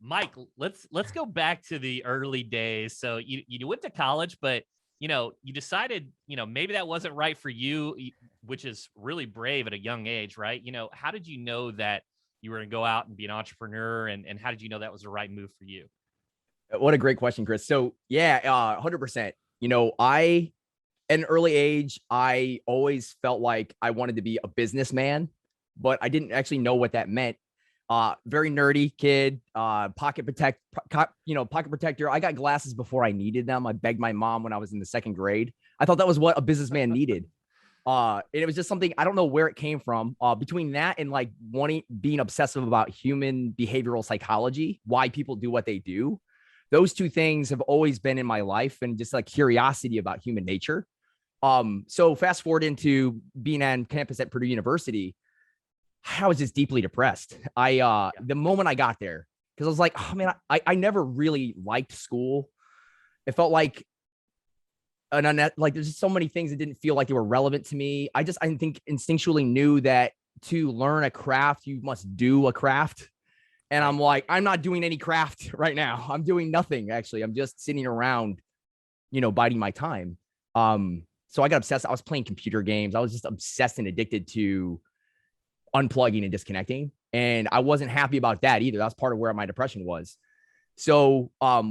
Mike, let's go back to the early days. So you went to college, but you decided, maybe that wasn't right for you, which is really brave at a young age, right? How did you know that you were going to go out and be an entrepreneur, and how did you know that was the right move for you? What a great question, Chris. So yeah, 100%. I at an early age, I always felt like I wanted to be a businessman, but I didn't actually know what that meant. Very nerdy kid, pocket protector. I got glasses before I needed them. I begged my mom when I was in the second grade. I thought that was what a businessman needed. And it was just something, I don't know where it came from. Between that and like being obsessive about human behavioral psychology, why people do what they do. Those two things have always been in my life, and just like curiosity about human nature. So fast forward into being on campus at Purdue University, I was just deeply depressed. The moment I got there, because I was like, oh man, I never really liked school. It felt like like there's just so many things that didn't feel like they were relevant to me. I think instinctually knew that to learn a craft, you must do a craft. And I'm like, I'm not doing any craft right now. I'm doing nothing, actually. I'm just sitting around, biding my time. So I got obsessed. I was playing computer games. I was just obsessed and addicted to unplugging and disconnecting. And I wasn't happy about that either. That's part of where my depression was. So a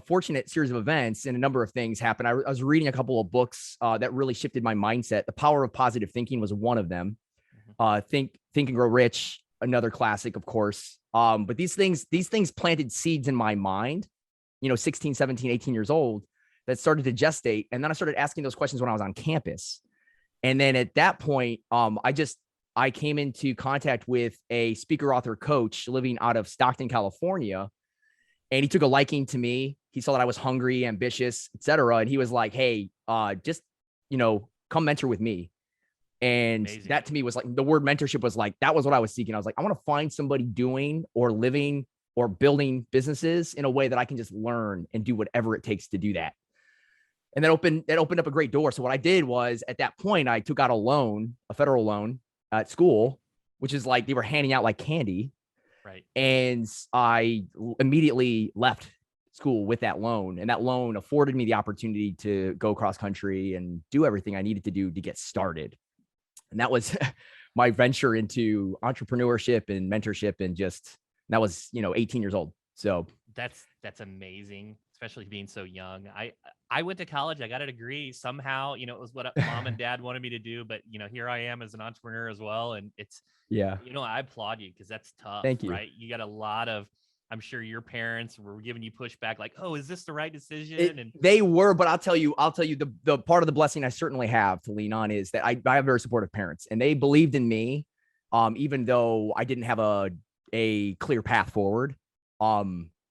fortunate series of events and a number of things happened. I was reading a couple of books that really shifted my mindset. The Power of Positive Thinking was one of them. Think and Grow Rich, another classic, of course. But these things planted seeds in my mind, 16, 17, 18 years old, that started to gestate. And then I started asking those questions when I was on campus. And then at that point, I came into contact with a speaker, author, coach living out of Stockton, California. And he took a liking to me. He saw that I was hungry, ambitious, et cetera. And he was like, hey, just, come mentor with me. And amazing. That to me was like, the word mentorship was like, that was what I was seeking. I was like, I want to find somebody doing or living or building businesses in a way that I can just learn and do whatever it takes to do that. And that opened up a great door. So what I did was, at that point, I took out a federal loan at school, which is like, they were handing out like candy. Right. And I immediately left school with that loan. And that loan afforded me the opportunity to go cross country and do everything I needed to do to get started. And that was my venture into entrepreneurship and mentorship. And that was, 18 years old. So that's amazing, especially being so young. I went to college. I got a degree somehow. It was what mom and dad wanted me to do. But here I am as an entrepreneur as well. And it's I applaud you, because that's tough. Thank you. Right? You got a lot of. I'm sure your parents were giving you pushback, like, "Oh, is this the right decision?" They were, but I'll tell you, the part of the blessing I certainly have to lean on is that I have very supportive parents, and they believed in me, even though I didn't have a clear path forward.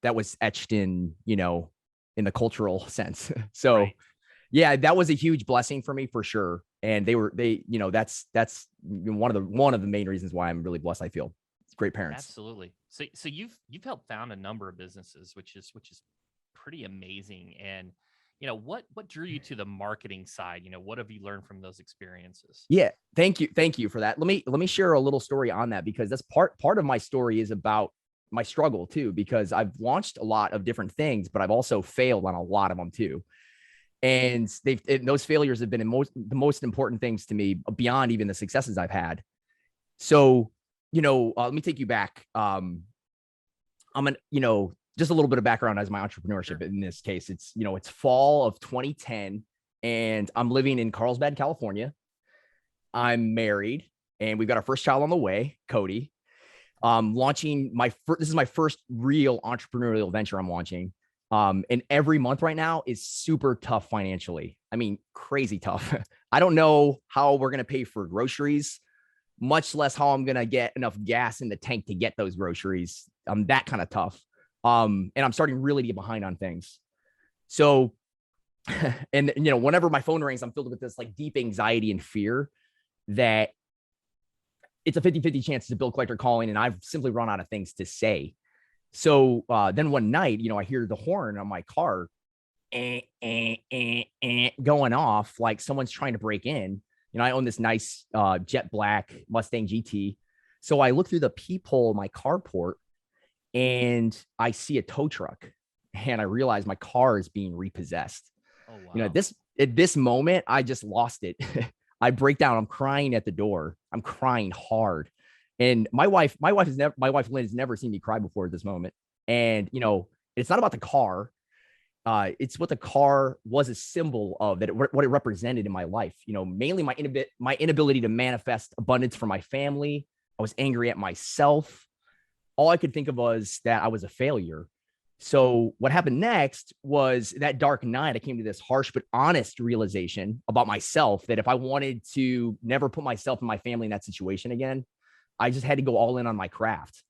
That was etched in the cultural sense. So, right. Yeah, that was a huge blessing for me for sure. And that's one of the main reasons why I'm really blessed. I feel great parents. Absolutely. So you've helped found a number of businesses, which is pretty amazing. And what drew you to the marketing side? What have you learned from those experiences? Yeah, thank you for that. Let me share a little story on that, because that's part of my story is about my struggle too, because I've launched a lot of different things, but I've also failed on a lot of them too. And those failures have been the most important things to me beyond even the successes I've had. So, let me take you back. Just a little bit of background as my entrepreneurship. Sure. In this case, it's fall of 2010, and I'm living in Carlsbad, California. I'm married, and we've got our first child on the way, Cody. Launching this is my first real entrepreneurial venture I'm launching. And every month right now is super tough financially. I mean, crazy tough. I don't know how we're going to pay for groceries, much less how I'm going to get enough gas in the tank to get those groceries. That kind of tough. And I'm starting really to get behind on things. So, and whenever my phone rings, I'm filled with this like deep anxiety and fear that it's a 50-50 chance it's a bill collector calling, and I've simply run out of things to say. So then one night, I hear the horn on my car going off like someone's trying to break in. I own this nice jet black Mustang GT. So I look through the peephole of my carport, and I see a tow truck and I realize my car is being repossessed. Oh, wow. At this moment, I just lost it. I break down. I'm crying at the door. I'm crying hard. And my wife Lynn has never seen me cry before at this moment. And, it's not about the car. It's what the car was a symbol of, what it represented in my life. Mainly my inability to manifest abundance for my family. I was angry at myself. All I could think of was that I was a failure. So what happened next was that dark night, I came to this harsh but honest realization about myself, that if I wanted to never put myself and my family in that situation again, I just had to go all in on my craft.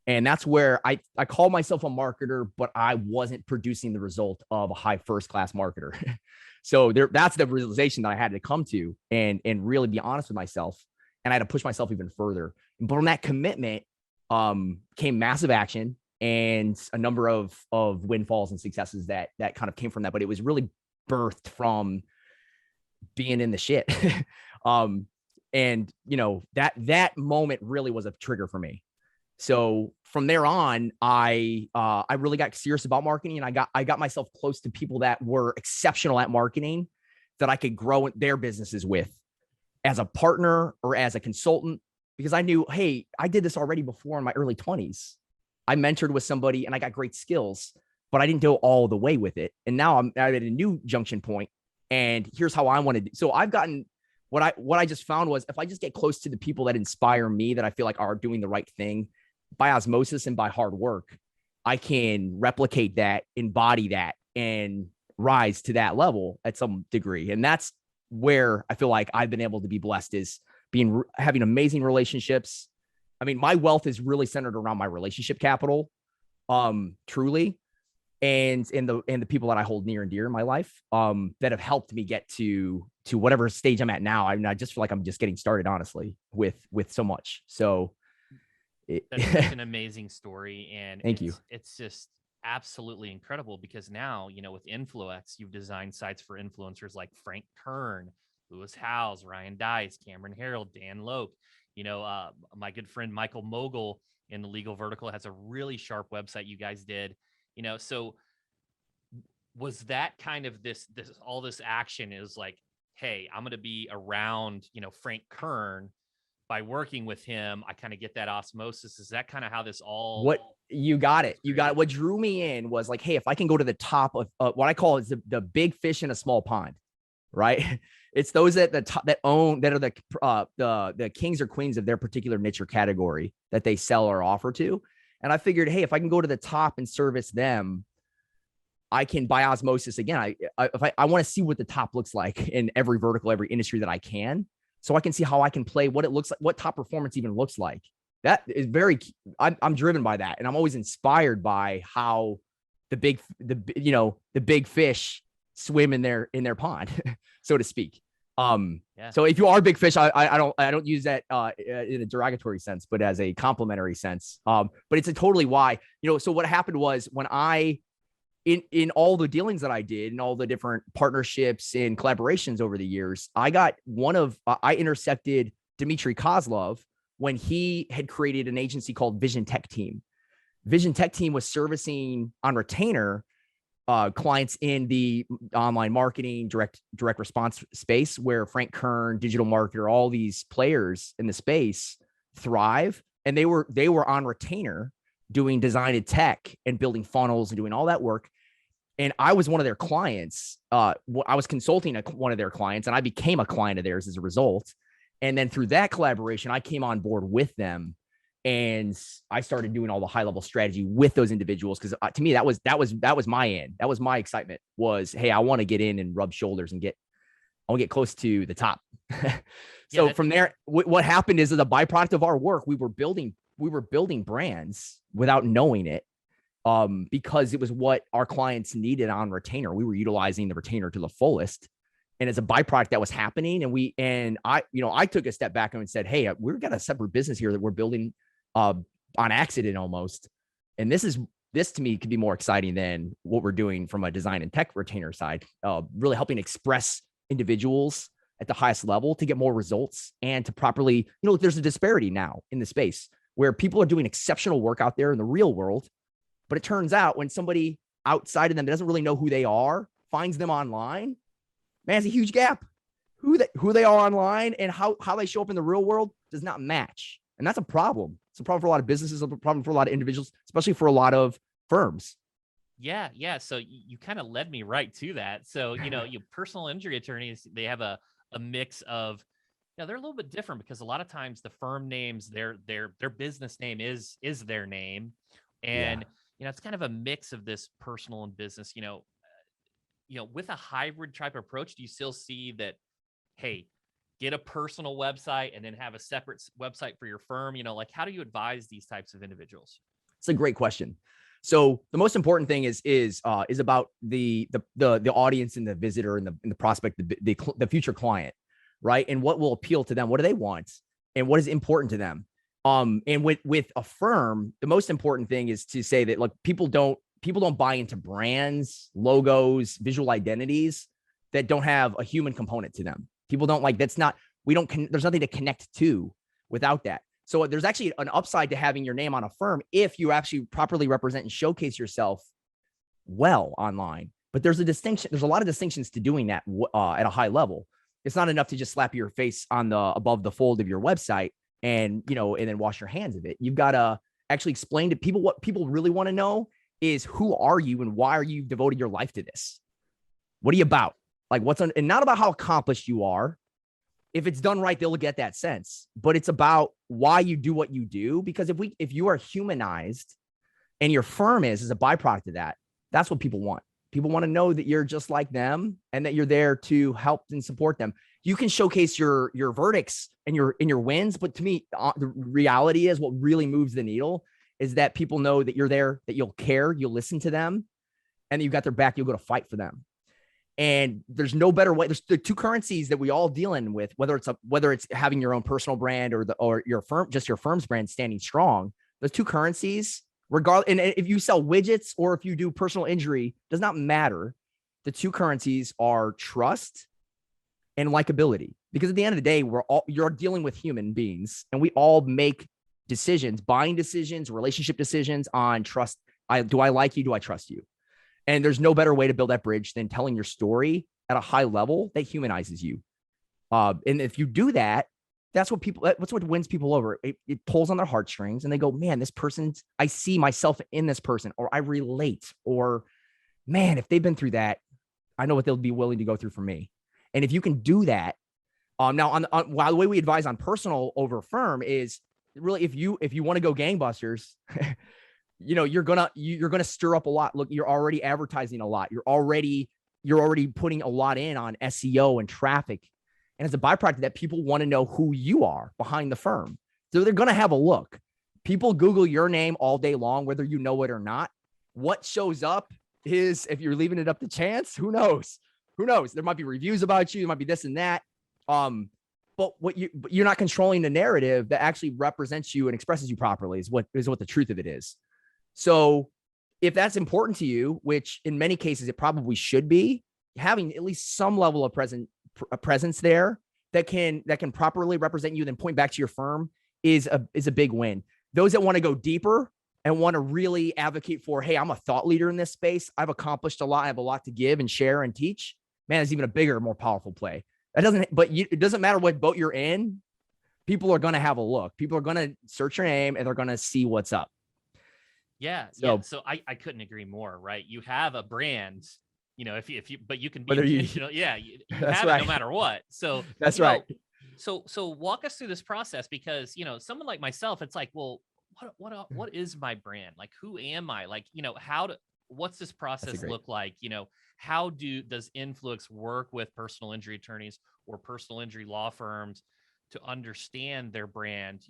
And that's where I call myself a marketer, but I wasn't producing the result of a high first-class marketer. So that's the realization that I had to come to and really be honest with myself. And I had to push myself even further. But from that commitment came massive action and a number of windfalls and successes that kind of came from that. But it was really birthed from being in the shit. And that moment really was a trigger for me. So from there on, I really got serious about marketing, and I got myself close to people that were exceptional at marketing that I could grow their businesses with as a partner or as a consultant, because I knew, hey, I did this already before in my early 20s. I mentored with somebody and I got great skills, but I didn't go all the way with it. And now I'm at a new junction point, and here's how I want to do. So I've gotten what I just found was, if I just get close to the people that inspire me, that I feel like are doing the right thing by osmosis and by hard work, I can replicate that, embody that, and rise to that level at some degree. And that's where I feel like I've been able to be blessed, is having amazing relationships. I mean, my wealth is really centered around my relationship capital, truly. And the people that I hold near and dear in my life, that have helped me get to whatever stage I'm at now. I mean, I just feel like I'm just getting started, honestly, with so much. So that's such an amazing story. And thank you. It's just absolutely incredible, because now, with Influex, you've designed sites for influencers like Frank Kern, Lewis Howes, Ryan Dice, Cameron Harold, Dan Loke. My good friend Michael Mogul in the legal vertical has a really sharp website you guys did. So was that kind of all this action is like, hey, I'm going to be around, Frank Kern. By working with him, I kind of get that osmosis. Is that kind of how this all? What you got it. You got it. What drew me in was like, hey, if I can go to the top of what I call is the big fish in a small pond, right? It's those at the top that are the kings or queens of their particular niche or category that they sell or offer to. And I figured, hey, if I can go to the top and service them, I can, by osmosis, again, I want to see what the top looks like in every vertical, every industry that I can. So I can see how I can play, what it looks like, what top performance even looks like. That is I'm driven by that. And I'm always inspired by how the big fish swim in their pond, so to speak. So if you are a big fish, I don't use that in a derogatory sense, but as a complimentary sense. But it's a totally why, so what happened was, when in all the dealings that I did and all the different partnerships and collaborations over the years, I intercepted Dmitry Kozlov when he had created an agency called Vision Tech Team. Vision Tech Team was servicing on retainer clients in the online marketing, direct response space, where Frank Kern, digital marketer, all these players in the space thrive. And they were on retainer doing design and tech and building funnels and doing all that work. And I was one of their clients. I was consulting one of their clients, and I became a client of theirs as a result. And then through that collaboration, I came on board with them, and I started doing all the high level strategy with those individuals. Because to me, that was my end. That was my excitement. Was, hey, I want to get in and rub shoulders and I want to get close to the top. So from there, what happened is, as a byproduct of our work, we were building brands without knowing it. Because it was what our clients needed on retainer. We were utilizing the retainer to the fullest. And as a byproduct, that was happening. And I took a step back and said, hey, we've got a separate business here that we're building on accident almost. And this to me could be more exciting than what we're doing from a design and tech retainer side, really helping express individuals at the highest level to get more results and to properly, there's a disparity now in the space where people are doing exceptional work out there in the real world. But it turns out when somebody outside of them that doesn't really know who they are finds them online, man, it's a huge gap. Who they are online and how they show up in the real world does not match. And that's a problem. It's a problem for a lot of businesses, a problem for a lot of individuals, especially for a lot of firms. Yeah. Yeah. So you kind of led me right to that. So, you personal injury attorneys, they have a mix of, they're a little bit different because a lot of times the firm names, their business name is their name. And, it's kind of a mix of this personal and business, with a hybrid type approach, do you still see that, hey, get a personal website and then have a separate website for your firm? Like, how do you advise these types of individuals? It's a great question. So the most important thing is about the audience and the visitor and the prospect, the future client, right? And what will appeal to them? What do they want? And what is important to them? And with a firm, the most important thing is to say that, like, people don't buy into brands, logos, visual identities that don't have a human component to them. People don't like, there's nothing to connect to without that. So there's actually an upside to having your name on a firm if you actually properly represent and showcase yourself well online. But there's a lot of distinctions to doing that at a high level. It's not enough to just slap your face on above the fold of your website and then wash your hands of it. You've got to actually explain to people what people really want to know is, who are you and why are you devoted your life to this? What are you about? Like, and not about how accomplished you are. If it's done right, they'll get that sense, but it's about why you do what you do. Because if you are humanized and your firm is a byproduct of that, that's what people want. People want to know that you're just like them and that you're there to help and support them. You can showcase your verdicts and your wins, but to me, the reality is, what really moves the needle is that people know that you're there, that you'll care, you'll listen to them, and you've got their back. You'll go to fight for them. And there's no better way. There's the two currencies that we all dealing with, whether it's having your own personal brand or your firm, just your firm's brand standing strong. Those two currencies, regardless, and if you sell widgets or if you do personal injury, does not matter. The two currencies are trust and likability. Because at the end of the day, you're dealing with human beings, and we all make decisions, buying decisions, relationship decisions on trust. Do I like you? Do I trust you? And there's no better way to build that bridge than telling your story at a high level that humanizes you. And if you do that, that's what wins people over. It pulls on their heartstrings and they go, man, I see myself in this person, or I relate, or man, if they've been through that, I know what they'll be willing to go through for me. And if you can do that, now while the way we advise on personal over firm is really, if you want to go gangbusters, you're gonna stir up a lot. Look, you're already advertising a lot. You're already putting a lot in on SEO and traffic. And as a byproduct of that, people want to know who you are behind the firm. So they're going to have a look. People Google your name all day long, whether you know it or not. What shows up is, if you're leaving it up to chance, who knows? There might be reviews about you. There might be this and that. But you're not controlling the narrative that actually represents you and expresses you properly is what the truth of it is. So if that's important to you, which in many cases it probably should be, having at least some level of presence there that can properly represent you, then point back to your firm is a big win. Those that want to go deeper and want to really advocate for, hey, I'm a thought leader in this space. I've accomplished a lot. I have a lot to give and share and teach. Man, it's even a bigger, more powerful play. It doesn't matter what boat you're in. People are going to have a look. People are going to search your name and they're going to see what's up. Yeah. So I couldn't agree more, right? You have a brand, but you can be, you have it no matter what. So that's right. So walk us through this process, because, someone like myself, it's like, well, what is my brand? Like, who am I? Like, what's this process look like? How does Influex work with personal injury attorneys or personal injury law firms to understand their brand,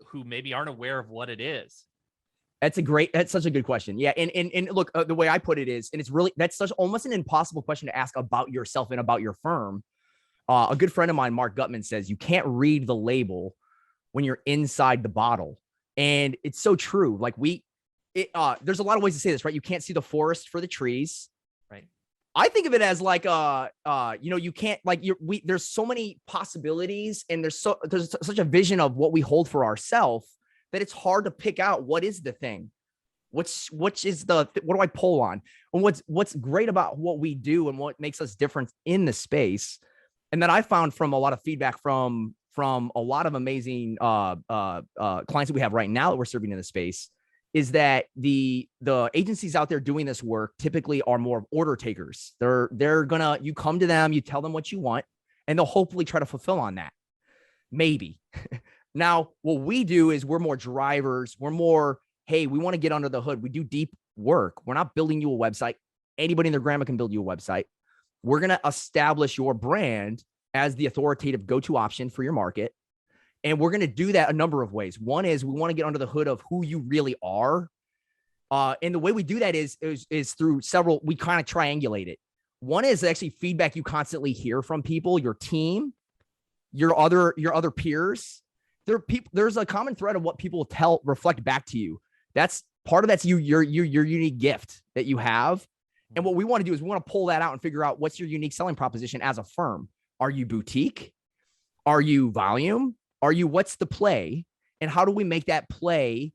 who maybe aren't aware of what it is? That's such a good question. Yeah. And look, the way I put it is, and that's almost an impossible question to ask about yourself and about your firm. A good friend of mine, Mark Gutman, says you can't read the label when you're inside the bottle. And it's so true. Like there's a lot of ways to say this, right? You can't see the forest for the trees. Right. I think of it as like, you can't, like, there's so many possibilities, and there's such a vision of what we hold for ourselves that it's hard to pick out what is the thing. What do I pull on? And what's great about what we do and what makes us different in the space, and that I found from a lot of feedback from a lot of amazing clients that we have right now that we're serving in the space, is that the agencies out there doing this work typically are more order takers. You come to them, you tell them what you want, and they'll hopefully try to fulfill on that. Maybe. Now, what we do is we're more drivers. We're more, hey, we want to get under the hood. We do deep work. We're not building you a website. Anybody and their grandma can build you a website. We're going to establish your brand as the authoritative go-to option for your market. And we're going to do that a number of ways. One is we want to get under the hood of who you really are. And the way we do that is through several, we kind of triangulate it. One is actually feedback you constantly hear from people, your team, your other peers. There's a common thread of what people reflect back to you. That's part of that's your unique gift that you have. And what we want to do is we want to pull that out and figure out what's your unique selling proposition as a firm. Are you boutique? Are you volume? What's the play? And how do we make that play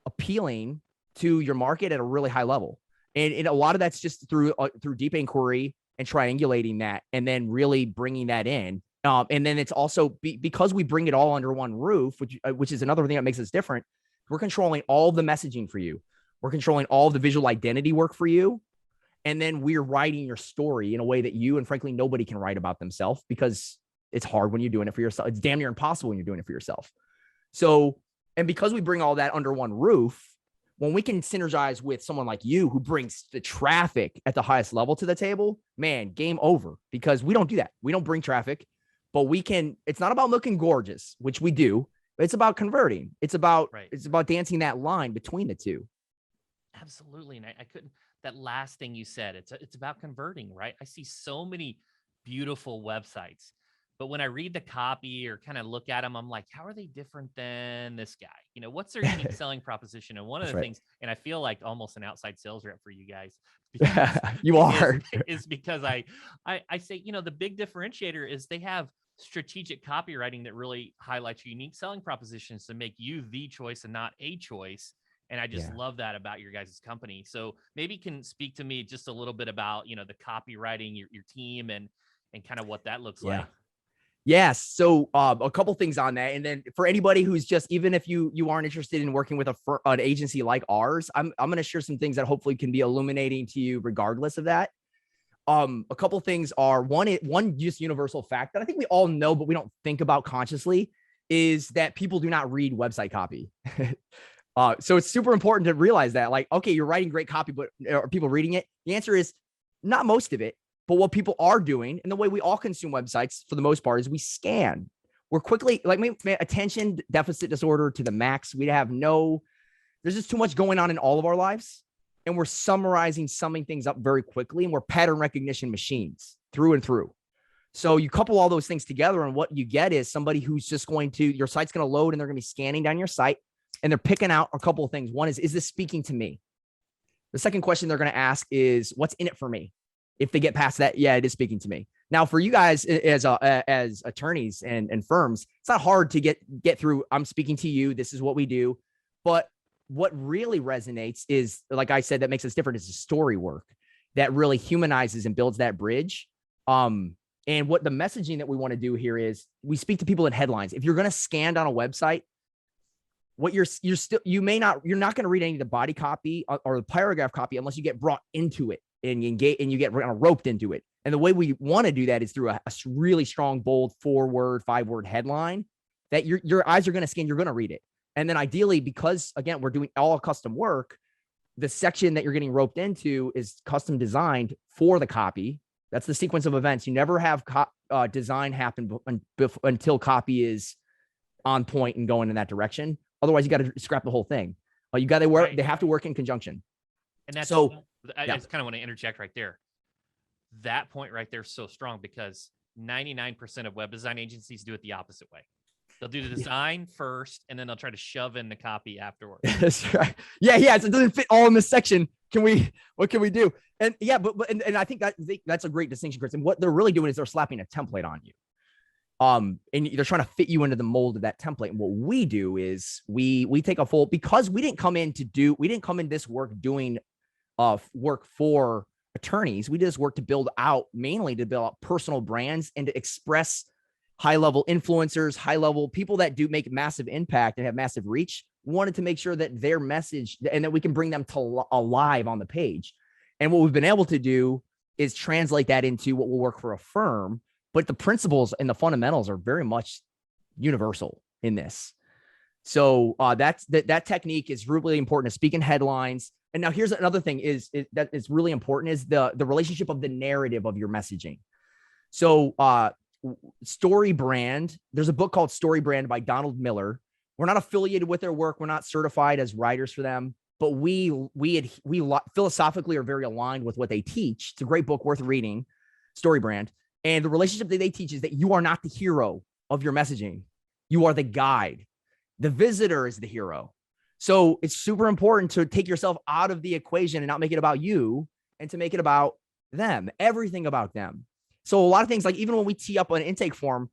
appealing to your market at a really high level? And a lot of that's just through deep inquiry and triangulating that, and then really bringing that in. And then it's also because we bring it all under one roof, which is another thing that makes us different. We're controlling all the messaging for you. We're controlling all the visual identity work for you. And then we're writing your story in a way that you, and frankly, nobody can write about themselves, because it's hard when you're doing it for yourself. It's damn near impossible when you're doing it for yourself. So, and because we bring all that under one roof, when we can synergize with someone like you who brings the traffic at the highest level to the table, man, game over, because we don't do that. We don't bring traffic, but we can, it's not about looking gorgeous, which we do. It's about converting. It's about dancing that line between the two. Absolutely. And I couldn't, that last thing you said, it's about converting, right? I see so many beautiful websites, but when I read the copy or kind of look at them, I'm like, how are they different than this guy? You know, what's their unique selling proposition? And one of the things, and I feel like almost an outside sales rep for you guys. You are. Is because I say, you know, the big differentiator is they have strategic copywriting that really highlights your unique selling propositions to make you the choice and not a choice. And I just love that about your guys' company. So maybe you can speak to me just a little bit about, you know, the copywriting, your team, and kind of what that looks like. Yes. So a couple things on that. And then for anybody who's just, even if you aren't interested in working with an agency like ours, I'm going to share some things that hopefully can be illuminating to you regardless of that. A couple things are one just universal fact that I think we all know, but we don't think about consciously, is that people do not read website copy. So it's super important to realize that, like, okay, you're writing great copy, but are people reading it? The answer is not most of it. But what people are doing, and the way we all consume websites for the most part, is we scan. We're quickly, like, attention deficit disorder to the max. There's just too much going on in all of our lives. And we're summing things up very quickly, and we're pattern recognition machines through and through. So you couple all those things together, and what you get is somebody who's just your site's going to load, and they're going to be scanning down your site, and they're picking out a couple of things. One is this speaking to me? The second question they're going to ask is, what's in it for me? If they get past that, yeah, it is speaking to me. Now, for you guys as attorneys and firms, it's not hard to get through. I'm speaking to you. This is what we do. But what really resonates is, like I said, that makes us different, is the story work that really humanizes and builds that bridge. And what the messaging that we want to do here is we speak to people in headlines. If you're going to scan on a website, what you're not going to read any of the body copy or the paragraph copy unless you get brought into it. And you get roped into it. And the way we want to do that is through a really strong, bold 4-word, 5-word headline that your eyes are going to scan. You're going to read it. And then ideally, because again, we're doing all custom work, the section that you're getting roped into is custom designed for the copy. That's the sequence of events. You never have design happen until copy is on point and going in that direction. Otherwise, you got to scrap the whole thing. They have to work in conjunction. And that's so. I just kind of want to interject right there. That point right there is so strong, because 99% of web design agencies do it the opposite way. They'll do the design first, and then they'll try to shove in the copy afterwards. That's right. Yeah. So it doesn't fit all in this section. What can we do? And yeah, but I think that's a great distinction, Chris. And what they're really doing is they're slapping a template on you. And they're trying to fit you into the mold of that template. And what we do is we take a full, because we didn't come in this work doing work for attorneys. We did this work to build out, mainly to build out personal brands and to express high-level influencers, high-level people that do make massive impact and have massive reach. We wanted to make sure that their message, and that we can bring them to alive on the page. And what we've been able to do is translate that into what will work for a firm. But the principles and the fundamentals are very much universal in this. So that technique is really important to speak in headlines. And now here's another thing that is really important is the relationship of the narrative of your messaging. So Story Brand, there's a book called Story Brand by Donald Miller. We're not affiliated with their work. We're not certified as writers for them, but we philosophically are very aligned with what they teach. It's a great book worth reading, Story Brand. And the relationship that they teach is that you are not the hero of your messaging. You are the guide. The visitor is the hero. So it's super important to take yourself out of the equation and not make it about you, and to make it about them, everything about them. So a lot of things, like even when we tee up an intake form,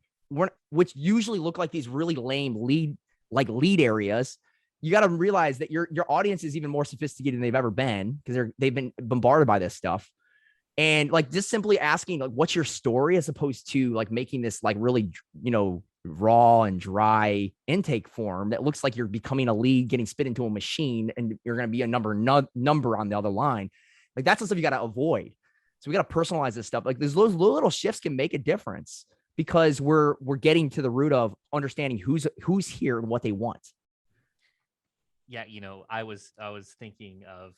which usually look like these really lame lead areas, you got to realize that your audience is even more sophisticated than they've ever been, because they've been bombarded by this stuff. And like just simply asking like, what's your story, as opposed to like making this like really, raw and dry intake form that looks like you're becoming a lead getting spit into a machine and you're going to be a number on the other line. Like that's the stuff you got to avoid. So we got to personalize this stuff. Like those little shifts can make a difference, because we're getting to the root of understanding who's here and what they want. Yeah, I was thinking of,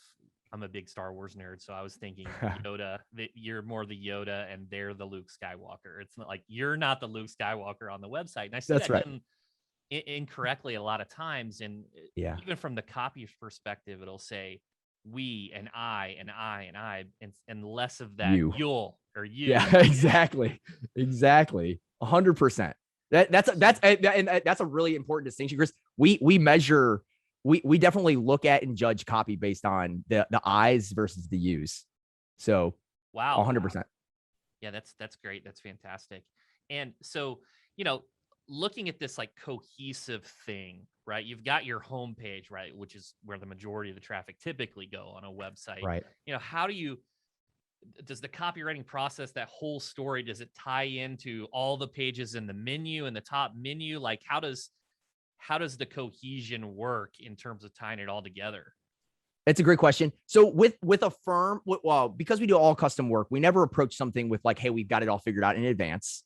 I'm a big Star Wars nerd, so I was thinking Yoda, that you're more the Yoda and they're the Luke Skywalker. It's not like you're not the Luke Skywalker on the website. And I see That's that right. done incorrectly a lot of times. And even from the copy perspective, it'll say we and I and I and I, and less of that you'll or you. Yeah, exactly. 100%. That's a really important distinction, Chris. We measure. We definitely look at and judge copy based on the I's versus the U's. So, wow, 100%. Yeah, that's great. That's fantastic. And so, looking at this like cohesive thing, right? You've got your homepage, right, which is where the majority of the traffic typically go on a website. Right. How does the copywriting process, that whole story, does it tie into all the pages in the menu and the top menu? Like how does the cohesion work in terms of tying it all together? It's a great question. So with a firm, well, because we do all custom work, we never approach something with like, hey, we've got it all figured out in advance.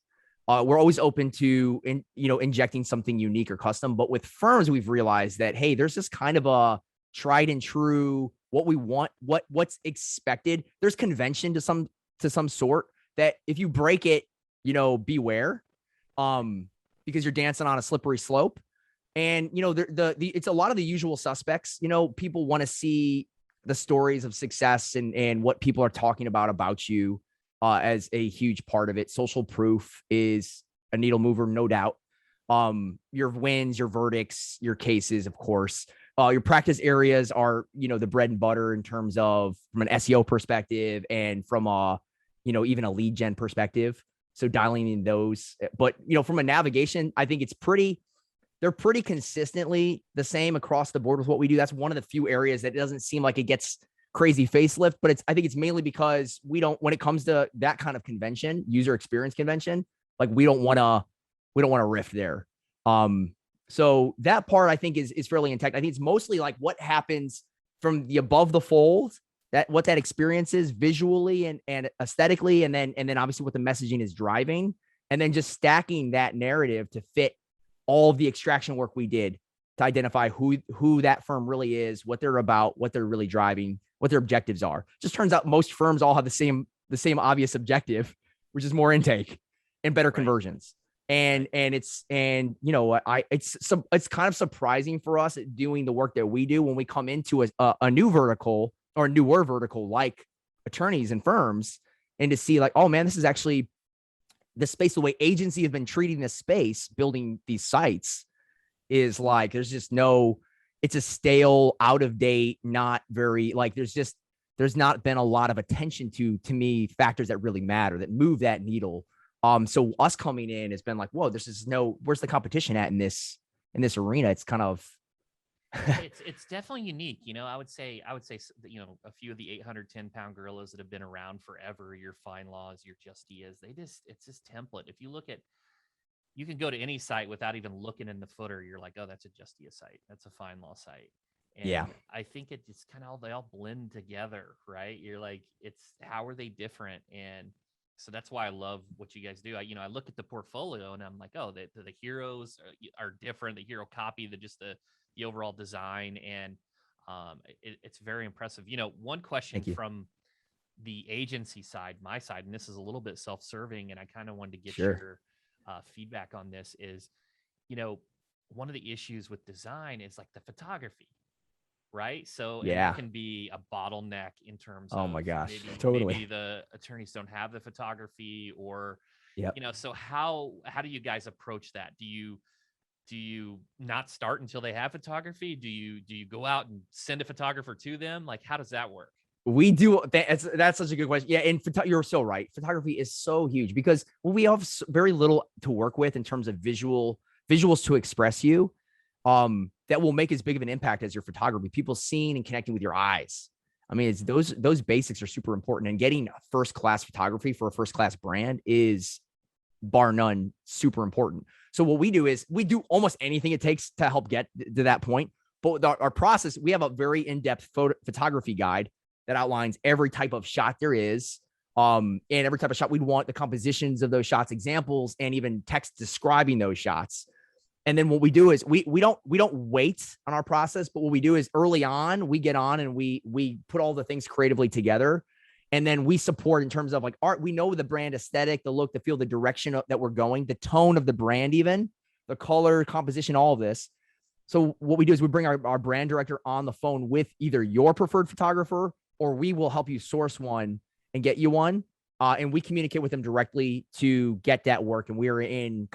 We're always open to, injecting something unique or custom. But with firms, we've realized that, hey, there's this kind of a tried and true, what we want, what's expected. There's convention to some sort that if you break it, beware, because you're dancing on a slippery slope. And, it's a lot of the usual suspects. People want to see the stories of success and what people are talking about you as a huge part of it. Social proof is a needle mover, no doubt. Your wins, your verdicts, your cases, of course. Your practice areas are, the bread and butter in terms of from an SEO perspective and from even a lead gen perspective. So dialing in those, but, from a navigation, I think they're pretty consistently the same across the board with what we do. That's one of the few areas that it doesn't seem like it gets crazy facelift, but I think it's mainly because when it comes to that kind of convention, user experience convention, like we don't want to riff there. So that part I think is fairly intact. I think it's mostly like what happens from the above the fold, what that experience is visually and aesthetically, and then obviously what the messaging is driving, and then just stacking that narrative to fit all of the extraction work we did to identify who that firm really is, what they're about, what they're really driving, what their objectives are. Just turns out most firms all have the same obvious objective, which is more intake and better conversions. And it's kind of surprising for us at doing the work that we do when we come into a new vertical or a newer vertical like attorneys and firms, and to see like, oh man, this is actually the space, the way agency have been treating this space, building these sites is like, there's it's a stale, out of date, not very like, there's not been a lot of attention to me, factors that really matter, that move that needle So us coming in has been like, whoa, where's the competition at in this arena? It's kind of it's definitely unique. I would say, a few of the 810-pound gorillas that have been around forever, your Fine Laws, your Justias, it's this template. If you look at, you can go to any site without even looking in the footer. You're like, oh, that's a Justia site. That's a Fine Law site. And yeah. I think it just kind of, they all blend together, right? You're like, how are they different? And so that's why I love what you guys do. I look at the portfolio and I'm like, oh, the heroes are different. The hero copy, the overall design, and it's very impressive. One question from the agency side, my side, and this is a little bit self-serving, and I kind of wanted to get your feedback on this is, one of the issues with design is like the photography, right? So, and that can be a bottleneck in terms of, my gosh, maybe the attorneys don't have the photography, or, so how do you guys approach that? Do you not start until they have photography? Do you go out and send a photographer to them? Like, how does that work? We do. That's such a good question. Yeah. And you're so right. Photography is so huge because we have very little to work with in terms of visuals to express you, that will make as big of an impact as your photography, people seeing and connecting with your eyes. I mean, it's those basics are super important, and getting first-class photography for a first-class brand is bar none super important. So what we do is we do almost anything it takes to help get to that point. But with our process, we have a very in-depth photography guide that outlines every type of shot there is. And every type of shot, we'd want the compositions of those shots, examples, and even text describing those shots. And then what we do is we don't wait on our process, but what we do is early on, we get on and we put all the things creatively together. And then we support in terms of like art. We know the brand aesthetic, the look, the feel, the direction that we're going, the tone of the brand, even the color, composition, all of this. So what we do is we bring our brand director on the phone with either your preferred photographer, or we will help you source one and get you one. And we communicate with them directly to get that work. And we're in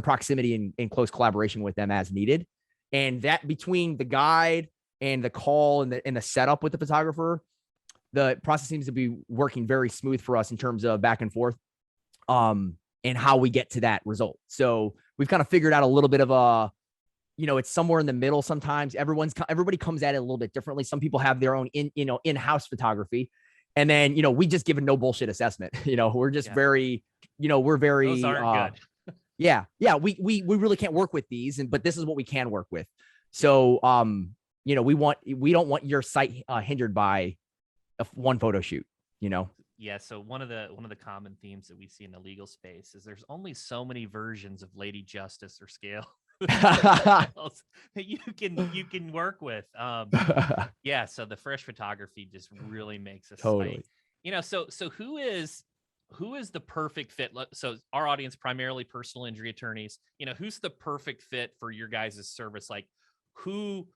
proximity and in close collaboration with them as needed. And that between the guide and the call and the setup with the photographer, the process seems to be working very smooth for us in terms of back and forth, and how we get to that result. So we've kind of figured out a little bit of it's somewhere in the middle. Sometimes everybody comes at it a little bit differently. Some people have their own in-house photography. And then, we just give a no bullshit assessment. We're just very, we're very, those aren't good. Yeah. We really can't work with these, but this is what we can work with. So, we don't want your site hindered by one photo shoot, Yeah. So one of the common themes that we see in the legal space is there's only so many versions of Lady Justice or Scale that you can work with. Yeah, so the fresh photography just really makes a totally site. So who is the perfect fit? So our audience, primarily personal injury attorneys, who's the perfect fit for your guys' service? Like who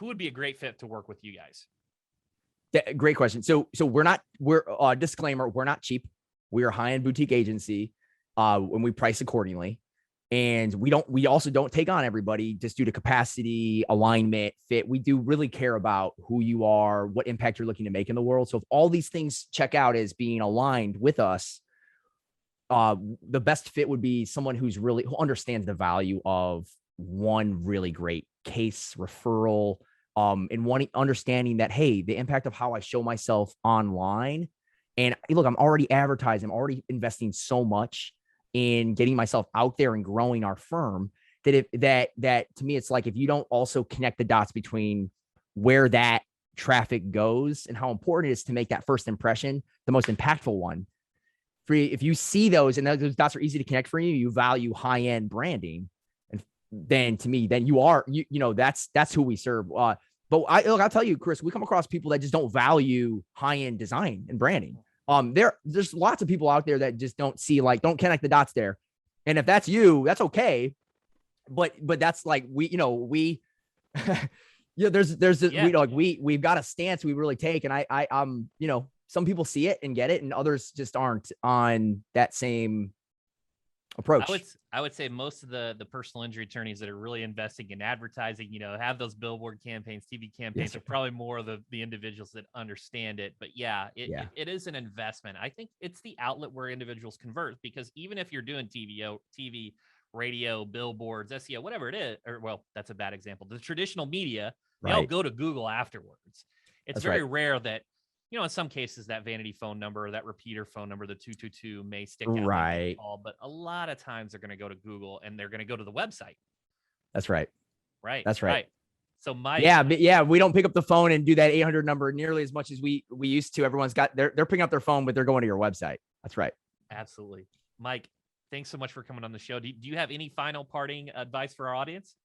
would be a great fit to work with you guys? Great question. So we're disclaimer, we're not cheap. We are a high-end boutique agency, when we price accordingly. And we also don't take on everybody just due to capacity, alignment, fit. We do really care about who you are, what impact you're looking to make in the world. So if all these things check out as being aligned with us, the best fit would be someone who understands the value of one really great case referral, and understanding that, hey, the impact of how I show myself online. And look, I'm already advertising, I'm already investing so much in getting myself out there and growing our firm that to me, it's like, if you don't also connect the dots between where that traffic goes and how important it is to make that first impression the most impactful one. If you see those and those dots are easy to connect for you, you value high-end branding. And then to me, then that's who we serve. But I'll tell you, Chris, we come across people that just don't value high-end design and branding. There's lots of people out there that just don't connect the dots there. And if that's you, that's okay. But that's like, we've got a stance we really take. And some people see it and get it, and others just aren't on that same approach. I would say most of the personal injury attorneys that are really investing in advertising, have those billboard campaigns, TV campaigns, Yes, are probably more of the individuals that understand it. But yeah, yeah, it is an investment. I think it's the outlet where individuals convert, because even if you're doing TV, radio, billboards, SEO, whatever it is, or well, that's a bad example. The traditional media, they all right. go to Google afterwards. It's That's very right. rare that, in some cases, that vanity phone number or that repeater phone number, the 222, may stick out when people Right. call, but a lot of times they're going to go to Google and they're going to go to the website. That's right. Right. That's right. Right. So Mike, Yeah, but yeah, we don't pick up the phone and do that 800 number nearly as much as we used to. Everyone's got they're picking up their phone, but they're going to your website. That's right. absolutely. Mike, thanks so much for coming on the show. Do you have any final parting advice for our audience?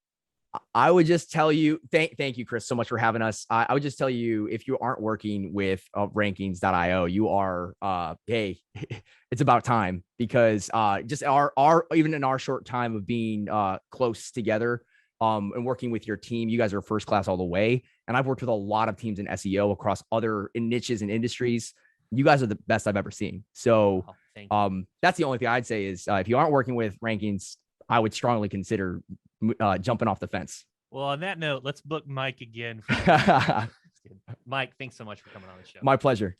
I would just tell you, thank you, Chris, so much for having us. I would just tell you, if you aren't working with rankings.io, you are, hey, it's about time, because just even in our short time of being close together and working with your team, you guys are first class all the way. And I've worked with a lot of teams in SEO across other niches and industries. You guys are the best I've ever seen. So that's the only thing I'd say is if you aren't working with rankings, I would strongly consider jumping off the fence. Well, on that note, let's book Mike again. Mike, thanks so much for coming on the show. My pleasure.